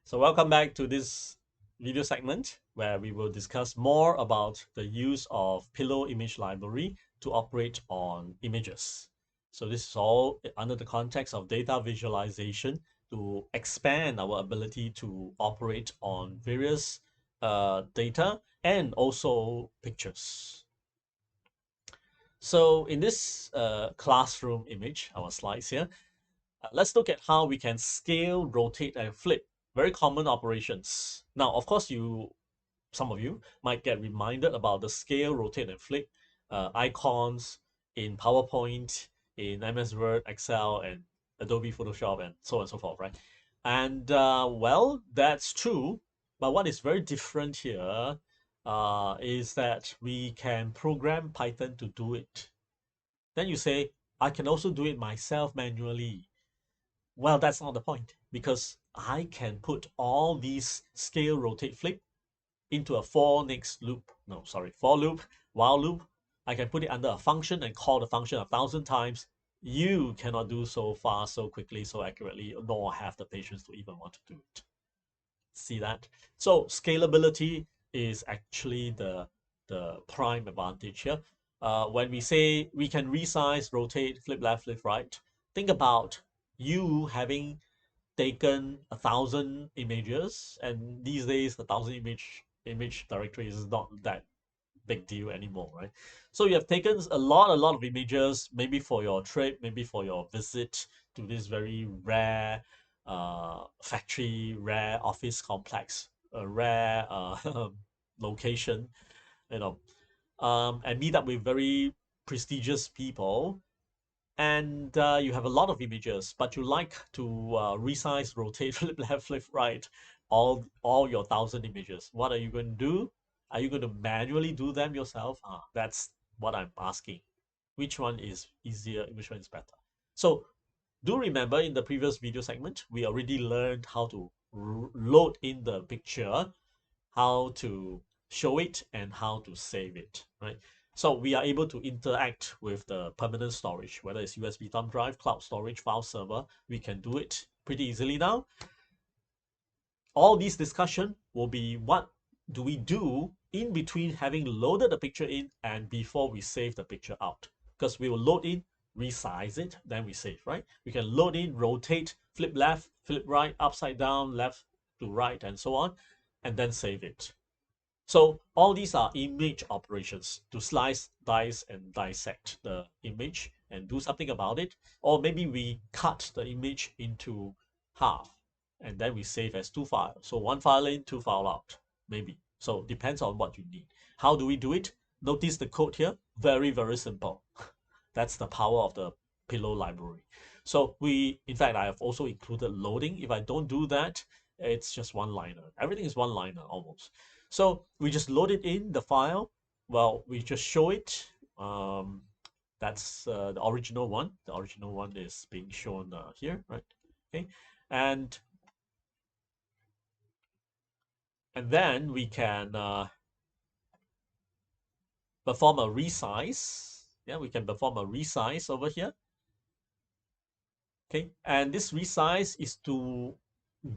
So welcome back to this video segment where we will discuss more about the use of Pillow Image Library to operate on images. So this is all under the context of data visualization to expand our ability to operate on various data and also pictures. So in this classroom image, our slides here, let's look at how we can scale, rotate, and flip. Very common operations. Now, of course, some of you might get reminded about the scale, rotate, and flip icons in PowerPoint, in MS Word, Excel, and Adobe Photoshop, and so on and so forth, right? And well, that's true. But what is very different here is that we can program Python to do it. Then you say, I can also do it myself manually. Well, that's not the point because I can put all these scale, rotate, flip into a for loop, while loop. I can put it under a function and call the function 1,000 times. You cannot do so fast, so quickly, so accurately, nor have the patience to even want to do it. See that? So scalability is actually the prime advantage here. When we say we can resize, rotate, flip left, flip right, think about you having taken 1,000 images, and these days 1,000 image directory is not that big deal anymore, right? So you have taken a lot of images, maybe for your trip, maybe for your visit to this very rare factory, rare office complex, a rare location, you know, and meet up with very prestigious people, and you have a lot of images, but you like to resize, rotate, flip left, flip right, all your 1,000 images. What are you going to do? Are you going to manually do them yourself? That's what I'm asking. Which one is easier? Which one is better? So do remember in the previous video segment, we already learned how to load in the picture, how to show it, and how to save it, right? So we are able to interact with the permanent storage, whether it's USB thumb drive, cloud storage, file server. We can do it pretty easily now. All these discussion will be what do we do in between having loaded the picture in and before we save the picture out. Because we will load in, resize it, then we save, right? We can load in, rotate, flip left, flip right, upside down, left to right, and so on, and then save it. So all these are image operations to slice, dice, and dissect the image and do something about it. Or maybe we cut the image into half and then we save as two files. So one file in, two file out, maybe. So depends on what you need. How do we do it? Notice the code here, very, very simple. That's the power of the Pillow library. So in fact, I have also included loading. If I don't do that, it's just one-liner. Everything is one-liner almost. So we just load it in the file. Well, we just show it. That's the original one. The original one is being shown here, right? Okay, and then we can perform a resize. Yeah, we can perform a resize over here. Okay, and this resize is to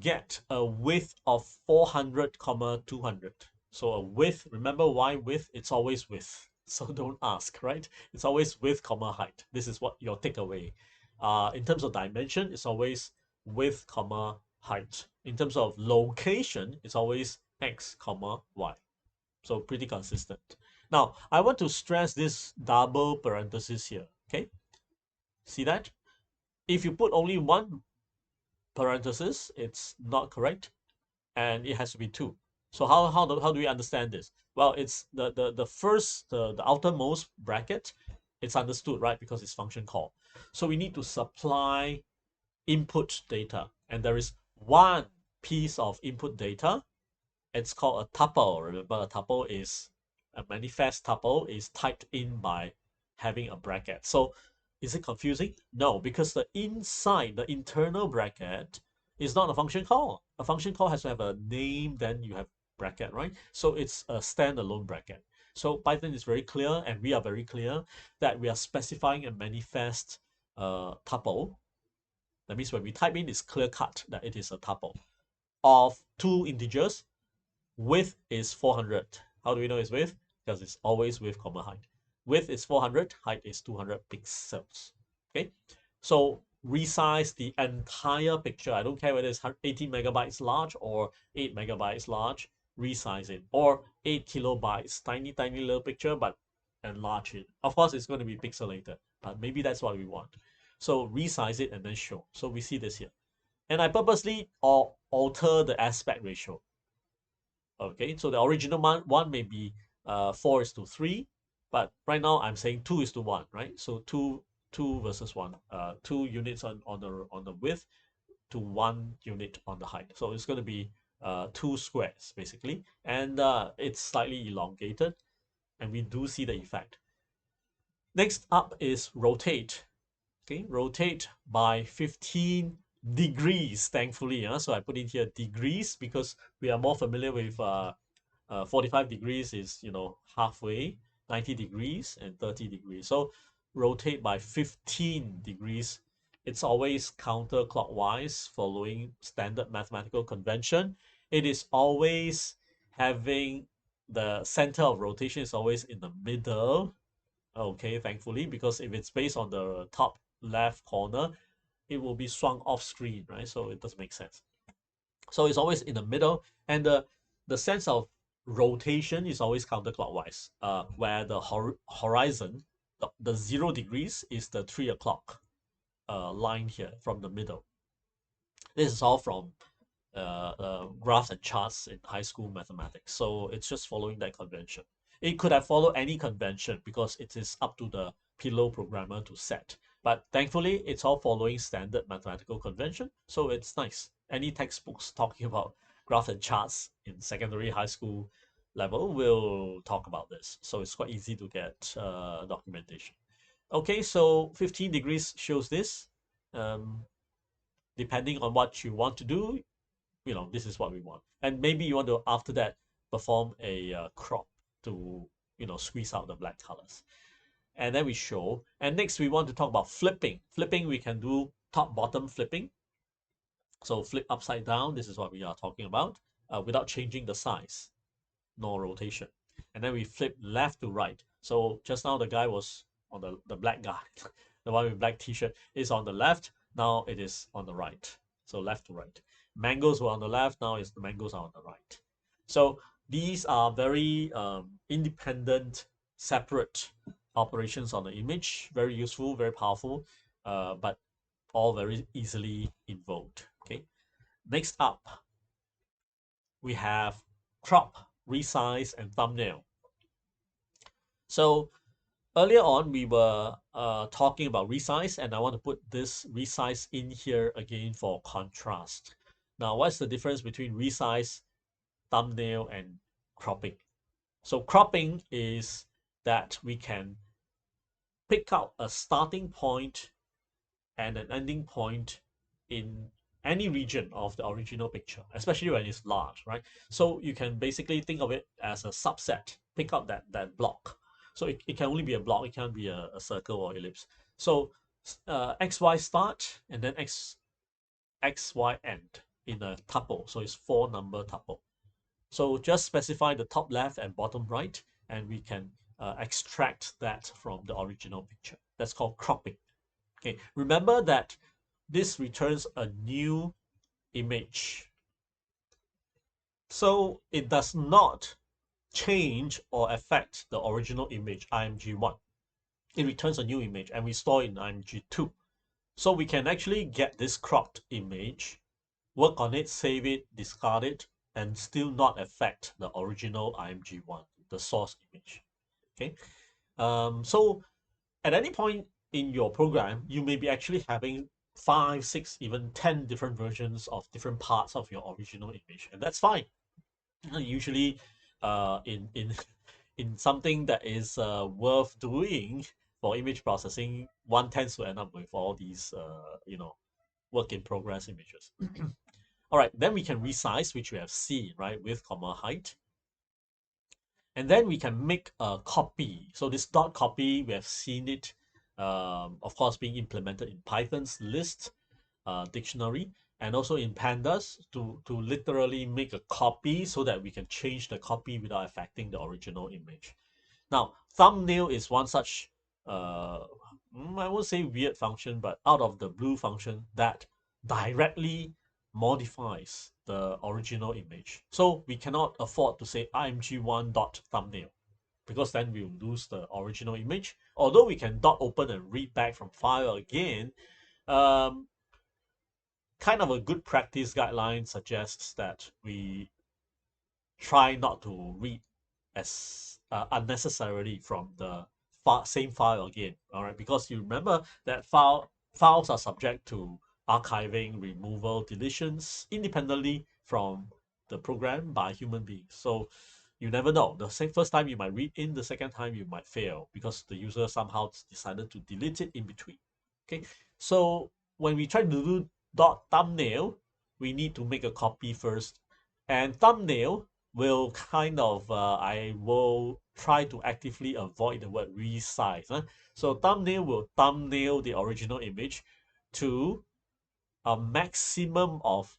get a width of 400, 200. So a width, remember why width? It's always width. So don't ask, right? It's always width, height. This is what your takeaway. In terms of dimension, it's always width, height. In terms of location, it's always x, y. So pretty consistent. Now, I want to stress this double parenthesis here, okay? See that? If you put only one parenthesis, it's not correct, and it has to be two. So how do we understand this? Well, it's the first the outermost bracket. It's understood, right? Because it's function call. So we need to supply input data, and there is one piece of input data. It's called a tuple. Remember, a tuple is a manifest tuple is typed in by having a bracket. So is it confusing? No, because the internal bracket is not a function call. A function call has to have a name, then you have bracket, right? So it's a standalone bracket. So Python is very clear, and we are very clear that we are specifying a manifest tuple. That means when we type in, it's clear cut that it is a tuple. of two integers. Width is 400. How do we know it's width? Because it's always width comma height. Width is 400, height is 200 pixels. Okay, so resize the entire picture. I don't care whether it's 18 megabytes large or 8 megabytes large. Resize it, or 8 kilobytes, tiny little picture, but enlarge it. Of course, it's going to be pixelated, but maybe that's what we want. So resize it and then show. So we see this here, and I purposely alter the aspect ratio. Okay, so the original one may be 4:3, but right now I'm saying 2:1, right? So two versus one, 2 units on the width to 1 unit on the height. So it's going to be 2 squares basically, and it's slightly elongated, and we do see the effect. Next up is rotate. Okay, rotate by 15 degrees, thankfully. So I put in here degrees because we are more familiar with 45 degrees is, halfway, 90 degrees and 30 degrees. So rotate by 15 degrees. It's always counterclockwise, following standard mathematical convention. It is always having the center of rotation is always in the middle. Okay, thankfully, because if it's based on the top left corner, it will be swung off screen, right? So it doesn't make sense. So it's always in the middle, and the sense of rotation is always counterclockwise, where the horizon, the 0 degrees is the 3 o'clock line here from the middle. This is all from graphs and charts in high school mathematics. So it's just following that convention. It could have followed any convention because it is up to the pillow programmer to set. But thankfully, it's all following standard mathematical convention. So it's nice. Any textbooks talking about graphs and charts in secondary high school level will talk about this. So it's quite easy to get documentation. Okay, so 15 degrees shows this. Depending on what you want to do, this is what we want. And maybe you want to, after that, perform a crop to, squeeze out the black colors. And then we show. And next, we want to talk about flipping. Flipping, we can do top-bottom flipping. So flip upside down. This is what we are talking about, without changing the size nor rotation. And then we flip left to right. So just now the guy was on the black guy, the one with black t-shirt is on the left. Now it is on the right. So left to right. Mangoes were on the left. Now the mangoes are on the right. So these are very independent, separate operations on the image. Very useful, very powerful, but all very easily invoked. Okay. Next up, we have crop, resize, and thumbnail. So earlier on, we were talking about resize, and I want to put this resize in here again for contrast. Now, what's the difference between resize, thumbnail, and cropping? So cropping is that we can pick out a starting point and an ending point in any region of the original picture, especially when it's large, right? So you can basically think of it as a subset, pick up that block. So it can only be a block, it can't be a circle or ellipse. So XY start and then XY end in a tuple. So it's 4-number tuple. So just specify the top left and bottom right, and we can extract that from the original picture. That's called cropping. Okay, remember that this returns a new image. So it does not change or affect the original image, img1. It returns a new image, and we store it in img2. So we can actually get this cropped image, work on it, save it, discard it, and still not affect the original img1, the source image. Okay, so at any point in your program, you may be actually having 5, 6, even 10 different versions of different parts of your original image, and that's fine. Usually, in in something that is worth doing for image processing, one tends to end up with all these work in progress images. All right, then we can resize, which we have seen, right, width comma height. And then we can make a copy. So this dot copy, we have seen it, of course, being implemented in Python's list dictionary. and also in pandas to literally make a copy so that we can change the copy without affecting the original image. Now, thumbnail is one such I won't say weird function, but out of the blue function that directly modifies the original image. So we cannot afford to say img1.thumbnail because then we'll lose the original image. Although we can dot open and read back from file again, um, kind of a good practice guideline suggests that we try not to read as unnecessarily from the same file again. All right, because you remember that files are subject to archiving, removal, deletions independently from the program by human beings. So you never know. The first time you might read in, the second time you might fail because the user somehow decided to delete it in between. Okay, so when we try to do dot thumbnail, we need to make a copy first, and thumbnail will kind of I will try to actively avoid the word resize. So thumbnail will thumbnail the original image to a maximum of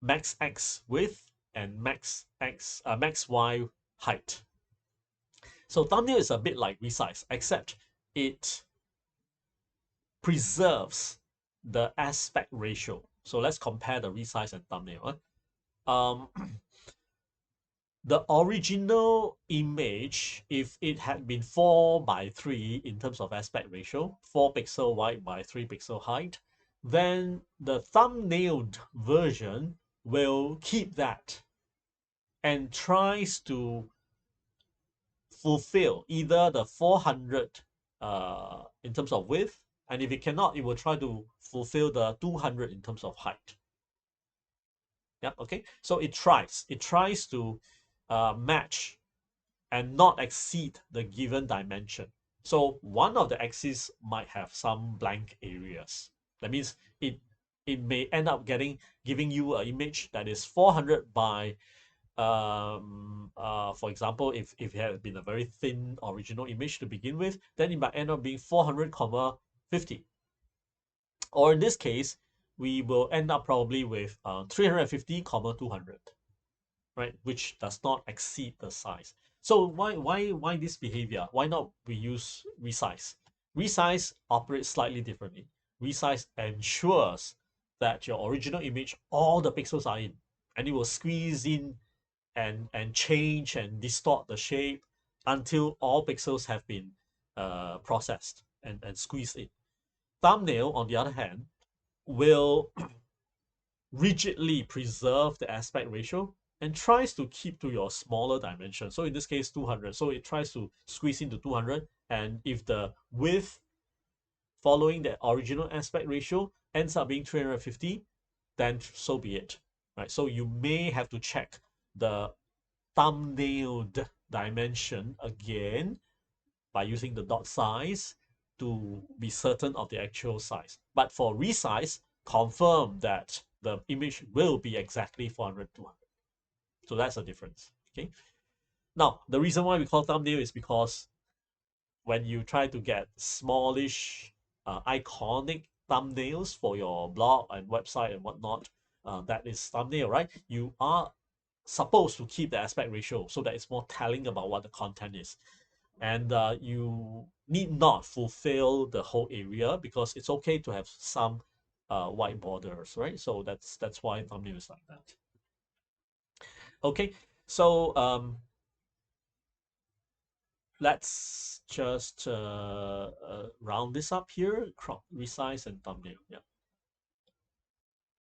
max x width and max y height. So thumbnail is a bit like resize, except it preserves the aspect ratio. So let's compare the resize and thumbnail. Um, the original image, if it had been 4:3 in terms of aspect ratio, 4 pixel wide by 3 pixel height, then the thumbnailed version will keep that and tries to fulfill either the 400 in terms of width, and if it cannot, it will try to fulfill the 200 in terms of height. Yeah, okay. So it tries to match and not exceed the given dimension. So one of the axes might have some blank areas. That means it may end up giving you an image that is 400 by for example, if it had been a very thin original image to begin with, then it might end up being 400 comma 50. Or in this case, we will end up probably with 350 comma 200, right? Which does not exceed the size. So why this behavior? Why not we use resize? Resize operates slightly differently. Resize ensures that your original image, all the pixels are in, and it will squeeze in and change and distort the shape until all pixels have been processed and squeezed in. Thumbnail, on the other hand, will rigidly preserve the aspect ratio and tries to keep to your smaller dimension. So in this case, 200. So it tries to squeeze into 200. And if the width following the original aspect ratio ends up being 350, then so be it. Right. So you may have to check the thumbnailed dimension again by using the dot size to be certain of the actual size. But for resize, confirm that the image will be exactly 400, 200. So that's the difference. Okay. Now, the reason why we call thumbnail is because when you try to get smallish, iconic thumbnails for your blog and website and whatnot, that is thumbnail, right? You are supposed to keep the aspect ratio so that it's more telling about what the content is. And you need not fulfill the whole area because it's okay to have some white borders, right? So that's why thumbnail is like that. Okay, so let's just round this up here. Crop, resize, and thumbnail. Yeah.